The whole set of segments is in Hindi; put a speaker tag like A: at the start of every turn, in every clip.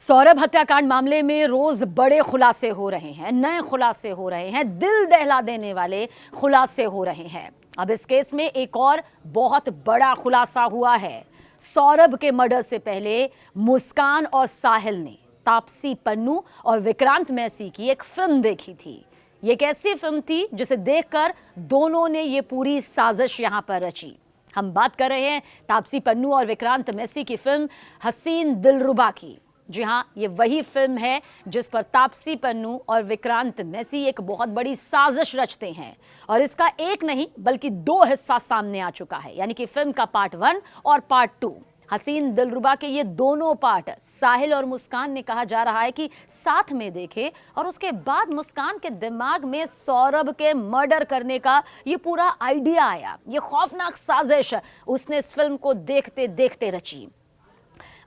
A: सौरभ हत्याकांड मामले में रोज बड़े खुलासे हो रहे हैं, नए खुलासे हो रहे हैं, दिल दहला देने वाले खुलासे हो रहे हैं। अब इस केस में एक और बहुत बड़ा खुलासा हुआ है। सौरभ के मर्डर से पहले मुस्कान और साहिल ने तापसी पन्नू और विक्रांत मैसी की एक फिल्म देखी थी। ये एक ऐसी फिल्म थी जिसे देखकर दोनों ने ये पूरी साजिश यहां पर रची। हम बात कर रहे हैं तापसी पन्नू और विक्रांत मैसी की फिल्म हसीन दिलरुबा की। जी हाँ, ये वही फिल्म है जिस पर तापसी पन्नू और विक्रांत मैसी एक बहुत बड़ी साजिश रचते हैं और इसका एक नहीं बल्कि दो हिस्सा सामने आ चुका है, यानी कि फिल्म का पार्ट 1 और पार्ट 2। हसीन दिलरुबा के ये दोनों पार्ट साहिल और मुस्कान ने कहा जा रहा है कि साथ में देखे और उसके बाद मुस्कान के दिमाग में सौरभ के मर्डर करने का ये पूरा आइडिया आया। ये खौफनाक साजिश उसने इस फिल्म को देखते देखते रची।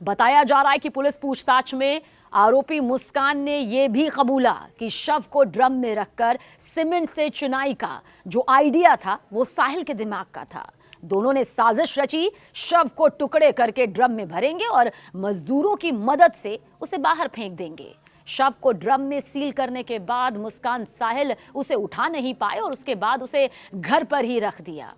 A: बताया जा रहा है कि पुलिस पूछताछ में आरोपी मुस्कान ने यह भी कबूला कि शव को ड्रम में रखकर सीमेंट से चुनाई का जो आइडिया था वो साहिल के दिमाग का था। दोनों ने साजिश रची, शव को टुकड़े करके ड्रम में भरेंगे और मजदूरों की मदद से उसे बाहर फेंक देंगे। शव को ड्रम में सील करने के बाद मुस्कान साहिल उसे उठा नहीं पाए और उसके बाद उसे घर पर ही रख दिया।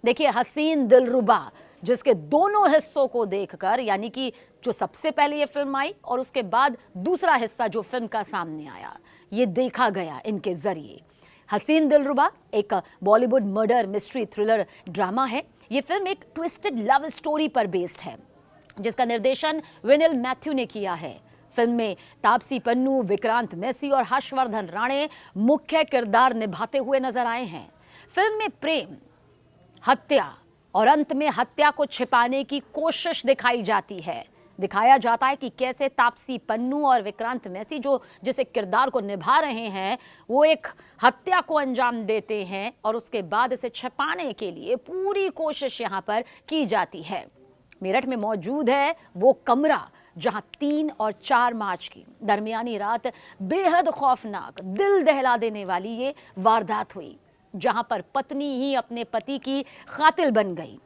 A: देखिए, हसीन दिलरुबा जिसके दोनों हिस्सों को देखकर, यानी कि जो सबसे पहले ये फिल्म आई और उसके बाद दूसरा हिस्सा जो फिल्म का सामने आया, ये देखा गया इनके जरिए। हसीन दिलरुबा एक Bollywood murder mystery thriller drama है। ये फिल्म एक ट्विस्टेड लव स्टोरी पर बेस्ड है जिसका निर्देशन विनिल मैथ्यू ने किया है। फिल्म में तापसी पन्नू, विक्रांत मैसी और हर्षवर्धन राणे मुख्य किरदार निभाते हुए नजर आए हैं। फिल्म में प्रेम, हत्या और अंत में हत्या को छिपाने की कोशिश दिखाई जाती है। दिखाया जाता है कि कैसे तापसी पन्नू और विक्रांत मैसी जो जिस किरदार को निभा रहे हैं वो एक हत्या को अंजाम देते हैं और उसके बाद इसे छिपाने के लिए पूरी कोशिश यहां पर की जाती है। मेरठ में मौजूद है वो कमरा जहां 3 और 4 मार्च की दरमियानी रात बेहद खौफनाक, दिल दहला देने वाली ये वारदात हुई, जहां पर पत्नी ही अपने पति की कातिल बन गई।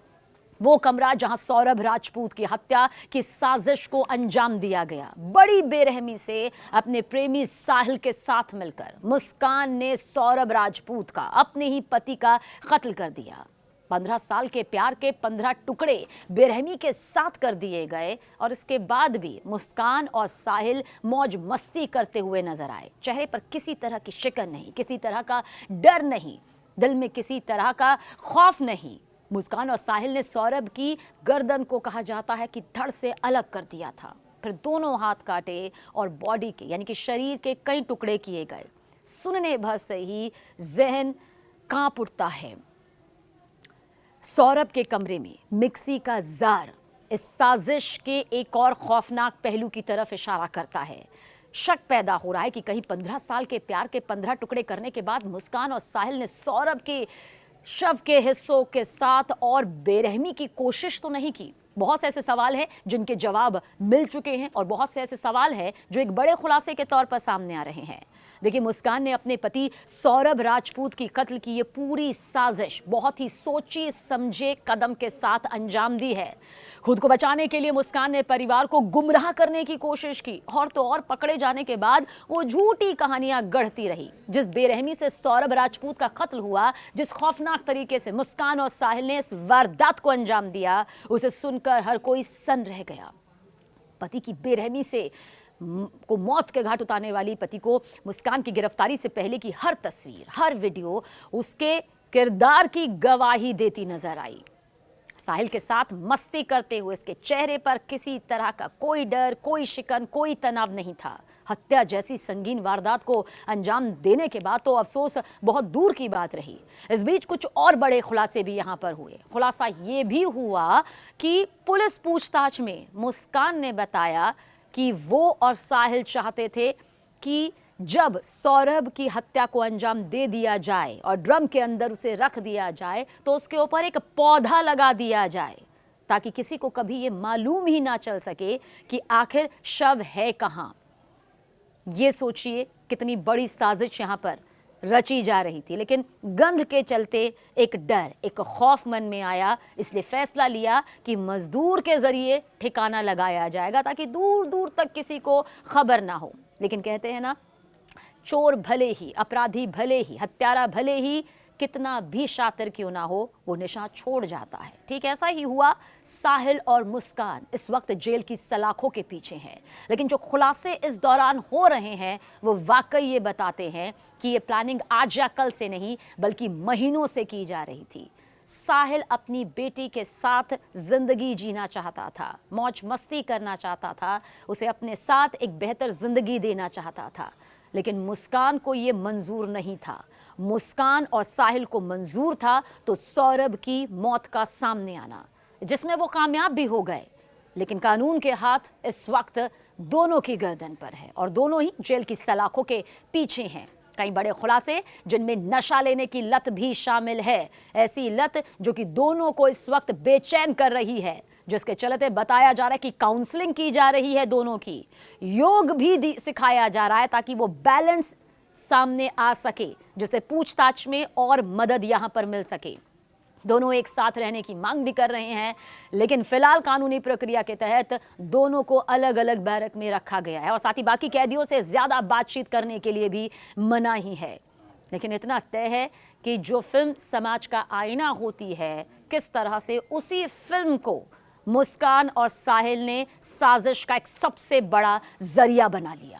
A: वो कमरा जहां सौरभ राजपूत की हत्या की साजिश को अंजाम दिया गया। बड़ी बेरहमी से अपने प्रेमी साहिल के साथ मिलकर मुस्कान ने सौरभ राजपूत का, अपने ही पति का कत्ल कर दिया। 15 साल के प्यार के 15 टुकड़े बेरहमी के साथ कर दिए गए और इसके बाद भी मुस्कान और साहिल मौज मस्ती करते हुए नजर आए। चेहरे पर किसी तरह की शिकन नहीं, किसी तरह का डर नहीं, दिल में किसी तरह का खौफ नहीं। मुस्कान और साहिल ने सौरभ की गर्दन को कहा जाता है कि धड़ से अलग कर दिया था, फिर दोनों हाथ काटे और बॉडी के, यानी कि शरीर के कई टुकड़े किए गए। सुनने भर से ही जहन कांप उठता है। सौरभ के कमरे में मिक्सी का जार इस साजिश के एक और खौफनाक पहलू की तरफ इशारा करता है। शक पैदा हो रहा है कि कहीं 15 साल के प्यार के 15 टुकड़े करने के बाद मुस्कान और साहिल ने सौरभ के शव के हिस्सों के साथ और बेरहमी की कोशिश तो नहीं की। बहुत से ऐसे सवाल हैं जिनके जवाब मिल चुके हैं और बहुत से ऐसे सवाल हैं जो एक बड़े खुलासे के तौर पर सामने आ रहे हैं। देखिए, मुस्कान ने अपने पति सौरभ राजपूत की कत्ल की ये पूरी साजिश बहुत ही सोची समझे कदम के साथ अंजाम दी है। खुद को बचाने के लिए मुस्कान ने परिवार को गुमराह करने की कोशिश की और तो और पकड़े जाने के बाद वो झूठी कहानियां गढ़ती रही। जिस बेरहमी से सौरभ राजपूत का कत्ल हुआ, जिस खौफनाक तरीके से मुस्कान और साहिल ने इस वारदात को अंजाम दिया, उसे सुनकर हर कोई सन्न रह गया। पति की बेरहमी से को मौत के घाट उतारने वाली पति को मुस्कान की गिरफ्तारी से पहले की हर तस्वीर, हर वीडियो उसके किरदार की गवाही देती नजर आई। साहिल के साथ मस्ती करते हुए इसके चेहरे पर किसी तरह का कोई डर, कोई शिकन, कोई तनाव नहीं था। हत्या जैसी संगीन वारदात को अंजाम देने के बाद तो अफसोस बहुत दूर की बात रही। इस बीच कुछ और बड़े खुलासे भी यहां पर हुए। खुलासा ये भी हुआ कि पुलिस पूछताछ में मुस्कान ने बताया कि वो और साहिल चाहते थे कि जब सौरभ की हत्या को अंजाम दे दिया जाए और ड्रम के अंदर उसे रख दिया जाए तो उसके ऊपर एक पौधा लगा दिया जाए ताकि किसी को कभी ये मालूम ही ना चल सके कि आखिर शव है कहां। ये सोचिए कितनी बड़ी साजिश यहां पर रची जा रही थी, लेकिन गंध के चलते एक डर, एक खौफ मन में आया, इसलिए फैसला लिया कि मजदूर के जरिए ठिकाना लगाया जाएगा ताकि दूर दूर तक किसी को खबर ना हो। लेकिन कहते हैं ना, चोर भले ही, अपराधी भले ही, हत्यारा भले ही कितना भी शातिर क्यों ना हो, वो निशान छोड़ जाता है। ठीक ऐसा ही हुआ। साहिल और मुस्कान इस वक्त जेल की सलाखों के पीछे हैं, लेकिन जो खुलासे इस दौरान हो रहे हैं वो वाकई ये बताते हैं कि ये प्लानिंग आज या कल से नहीं बल्कि महीनों से की जा रही थी। साहिल अपनी बेटी के साथ जिंदगी जीना चाहता था, मौज मस्ती करना चाहता था, उसे अपने साथ एक बेहतर जिंदगी देना चाहता था, लेकिन मुस्कान को ये मंजूर नहीं था। मुस्कान और साहिल को मंजूर था तो सौरभ की मौत का सामने आना, जिसमें वो कामयाब भी हो गए। लेकिन कानून के हाथ इस वक्त दोनों की गर्दन पर है और दोनों ही जेल की सलाखों के पीछे हैं। कई बड़े खुलासे जिनमें नशा लेने की लत भी शामिल है, ऐसी लत जो कि दोनों को इस वक्त बेचैन कर रही है, जिसके चलते बताया जा रहा है कि काउंसलिंग की जा रही है दोनों की, योग भी सिखाया जा रहा है ताकि वो बैलेंस सामने आ सके, जिससे पूछताछ में और मदद यहां पर मिल सके। दोनों एक साथ रहने की मांग भी कर रहे हैं, लेकिन फिलहाल कानूनी प्रक्रिया के तहत दोनों को अलग अलग बैरक में रखा गया है और साथ ही बाकी कैदियों से ज्यादा बातचीत करने के लिए भी मनाही है। लेकिन इतना तय है कि जो फिल्म समाज का आईना होती है, किस तरह से उसी फिल्म को मुस्कान और साहिल ने साजिश का एक सबसे बड़ा जरिया बना लिया।